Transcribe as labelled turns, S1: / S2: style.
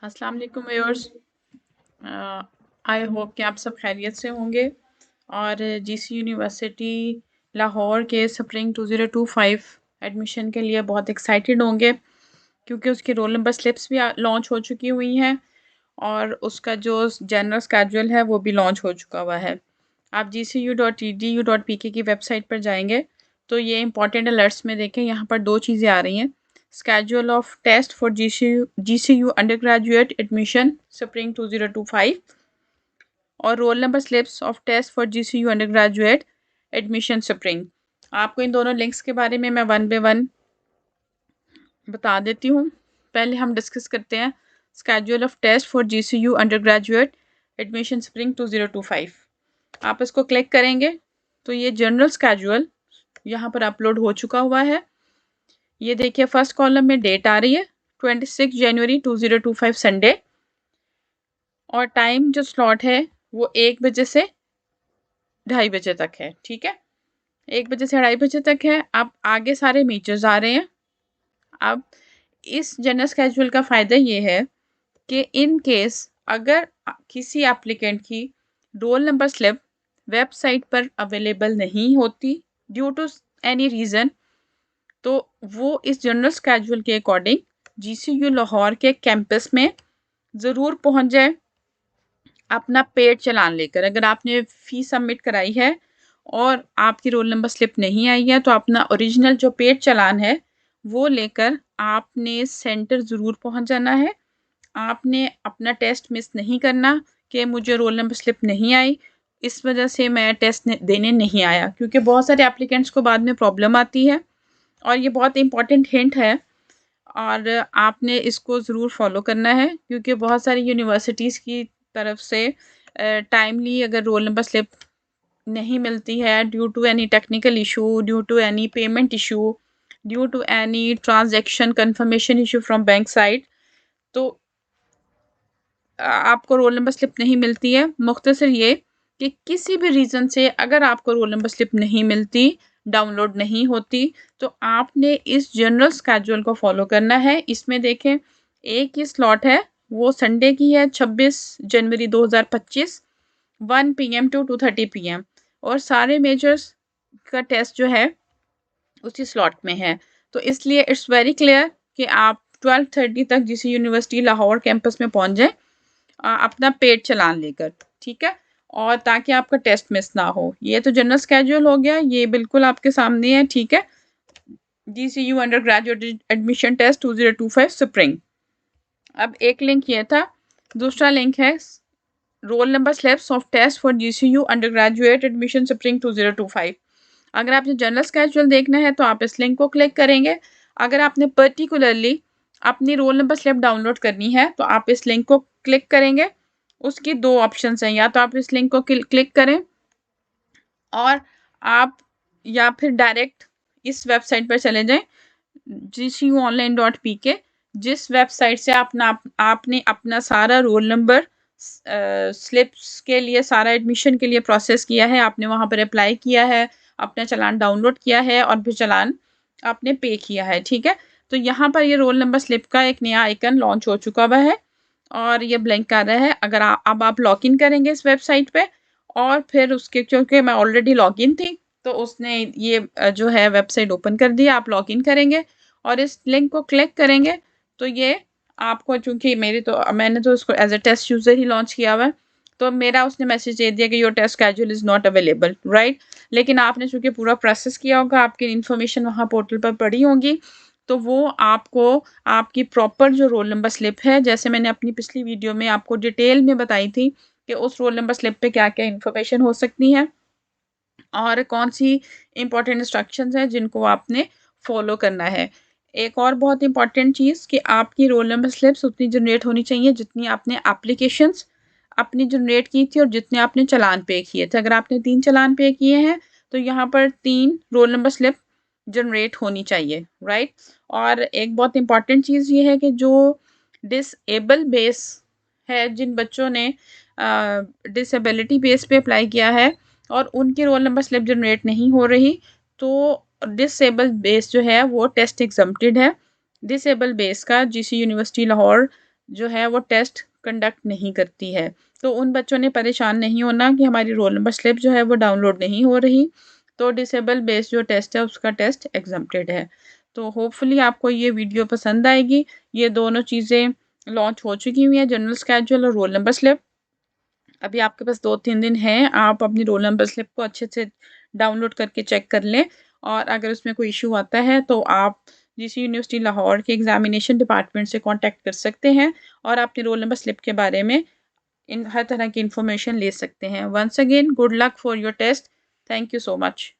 S1: अस्सलाम वालेकुम viewers. I hope कि आप सब खैरियत से होंगे और जीसी यूनिवर्सिटी लाहौर के स्प्रिंग 2025 एडमिशन के लिए बहुत एक्साइटेड होंगे क्योंकि उसकी रोल नंबर स्लिप्स भी लॉन्च हो चुकी हुई हैं और उसका जो जनरल स्केड्यूल है वो भी लॉन्च हो चुका हुआ है। आप gcu.edu.pk की वेबसाइट पर जाएंगे तो ये इंपॉर्टेंट अलर्ट्स में देखें, यहाँ पर दो चीज़ें आ रही हैं। schedule of test for GCU undergraduate admission spring 2025 और roll number slips of test for GCU undergraduate admission spring। आपको इन दोनों लिंक्स के बारे में मैं वन बाय वन बता देती हूँ। पहले हम डिस्कस करते हैं schedule of test for GCU undergraduate admission spring 2025। आप इसको क्लिक करेंगे तो ये जनरल स्केड्यूल यहाँ पर अपलोड हो चुका हुआ है। ये देखिए फर्स्ट कॉलम में डेट आ रही है 26 जनवरी 2025 संडे और टाइम जो स्लॉट है वो 1 बजे से 2:30 बजे तक है। ठीक है, 1 बजे से 2:30 बजे तक है। अब आगे सारे मेजर्स आ रहे हैं। अब इस जनरल स्केड्यूल का फ़ायदा ये है कि इन केस अगर किसी एप्लीकेंट की रोल नंबर स्लिप वेबसाइट पर अवेलेबल नहीं होती ड्यू टू एनी रीज़न, तो वो इस जनरल स्केड्यूल के अकॉर्डिंग GCU लाहौर के कैंपस में ज़रूर पहुंच जाए अपना पेड चलान लेकर। अगर आपने फ़ीस सबमिट कराई है और आपकी रोल नंबर स्लिप नहीं आई है तो अपना ओरिजिनल जो पेड चलान है वो लेकर आपने सेंटर ज़रूर पहुंच जाना है। आपने अपना टेस्ट मिस नहीं करना कि मुझे रोल नंबर स्लिप नहीं आई, इस वजह से मैं टेस्ट देने नहीं आया, क्योंकि बहुत सारे एप्लीकेंट्स को बाद में प्रॉब्लम आती है और ये बहुत इंपॉर्टेंट हिंट है और आपने इसको ज़रूर फॉलो करना है क्योंकि बहुत सारी यूनिवर्सिटीज़ की तरफ से टाइमली अगर रोल नंबर स्लिप नहीं मिलती है due to any technical issue, due to any payment issue, due to any transaction confirmation issue from bank side, तो आपको रोल नंबर स्लिप नहीं मिलती है। मुख्तसर ये कि किसी भी रीज़न से अगर आपको रोल नंबर स्लिप नहीं मिलती, डाउनलोड नहीं होती, तो आपने इस जनरल स्केड्यूल को फॉलो करना है। इसमें देखें एक ही स्लॉट है, वो संडे की है 26 जनवरी 2025 1 PM टू 2:30 PM और सारे मेजर्स का टेस्ट जो है उसी स्लॉट में है। तो इसलिए इट्स वेरी क्लियर कि आप 12:30 तक GCU यूनिवर्सिटी लाहौर कैंपस में पहुंच जाएं अपना पेड चलान लेकर। ठीक है, और ताकि आपका टेस्ट मिस ना हो। ये तो जनरल स्केड्यूल हो गया, ये बिल्कुल आपके सामने है। ठीक है, GCU undergraduate admission test 2025 spring. अब एक लिंक ये था, दूसरा लिंक है roll number slips of test for GCU undergraduate admission spring 2025। अगर आपने जनरल स्केड्यूल देखना है तो आप इस लिंक को क्लिक करेंगे। अगर आपने पर्टिकुलरली अपनी रोल नंबर स्लिप डाउनलोड करनी है तो आप इस लिंक को क्लिक करेंगे। उसकी दो ऑप्शंस हैं, या तो आप इस लिंक को क्लिक करें और आप या फिर डायरेक्ट इस वेबसाइट पर चले जाएं gcuonline.pk, जिस वेबसाइट से आपने अपना सारा रोल नंबर स्लिप्स के लिए सारा एडमिशन के लिए प्रोसेस किया है, आपने वहाँ पर अप्लाई किया है, अपना चालान डाउनलोड किया है और फिर चालान आपने पे किया है। ठीक है, तो यहाँ पर ये रोल नंबर स्लिप का एक नया आइकन लॉन्च हो चुका हुआ है और ये ब्लिंक कर रहा है। अगर अब आप लॉग इन करेंगे इस वेबसाइट पे और फिर उसके, क्योंकि मैं ऑलरेडी लॉग इन थी तो उसने ये जो है वेबसाइट ओपन कर दी। आप लॉग इन करेंगे और इस लिंक को क्लिक करेंगे तो ये आपको, चूंकि मैंने तो इसको एज ए टेस्ट यूज़र ही लॉन्च किया हुआ है, तो मेरा उसने मैसेज दे दिया कि your test schedule is not available, right. लेकिन आपने चूंकि पूरा प्रोसेस किया होगा, आपकी इन्फॉर्मेशन वहाँ पोर्टल पर पड़ी होगी, तो वो आपको आपकी प्रॉपर जो रोल नंबर स्लिप है, जैसे मैंने अपनी पिछली वीडियो में आपको डिटेल में बताई थी कि उस रोल नंबर स्लिप पे क्या क्या इन्फॉर्मेशन हो सकती है और कौन सी इंपॉर्टेंट इंस्ट्रक्शंस हैं जिनको आपने फॉलो करना है। एक और बहुत इंपॉर्टेंट चीज़ कि आपकी रोल नंबर स्लिप्स उतनी जनरेट होनी चाहिए जितनी आपने एप्लीकेशंस अपनी जनरेट की थी और जितने आपने चालान पे किए थे। अगर आपने 3 चालान पे किए हैं तो यहाँ पर 3 रोल नंबर स्लिप जनरेट होनी चाहिए, राइट। और एक बहुत इंपॉर्टेंट चीज़ ये है कि जो डिसेबल बेस है, जिन बच्चों ने डिसेबिलिटी बेस पे अप्लाई किया है और उनकी रोल नंबर स्लिप जनरेट नहीं हो रही, तो डिसेबल बेस जो है वो टेस्ट एग्जम्प्टेड है। डिसेबल बेस का GCU यूनिवर्सिटी लाहौर जो है वो टेस्ट कंडक्ट नहीं करती है। तो उन बच्चों ने परेशान नहीं होना कि हमारी रोल नंबर स्लिप जो है वो डाउनलोड नहीं हो रही। तो डिसेबल बेस्ड जो टेस्ट है उसका टेस्ट एग्जम्प्टेड है। तो होपफुली आपको ये वीडियो पसंद आएगी। ये दोनों चीज़ें लॉन्च हो चुकी हुई हैं, जनरल स्केड्यूल और रोल नंबर स्लिप। अभी आपके पास 2-3 दिन हैं, आप अपनी रोल नंबर स्लिप को अच्छे से डाउनलोड करके चेक कर लें और अगर उसमें कोई इश्यू आता है तो आप जीसी यूनिवर्सिटी लाहौर के एग्ज़ामिनेशन डिपार्टमेंट से कॉन्टैक्ट कर सकते हैं और अपनी रोल नंबर स्लिप के बारे में इन हर तरह की इन्फॉर्मेशन ले सकते हैं। Once again good luck for your test. Thank you so much.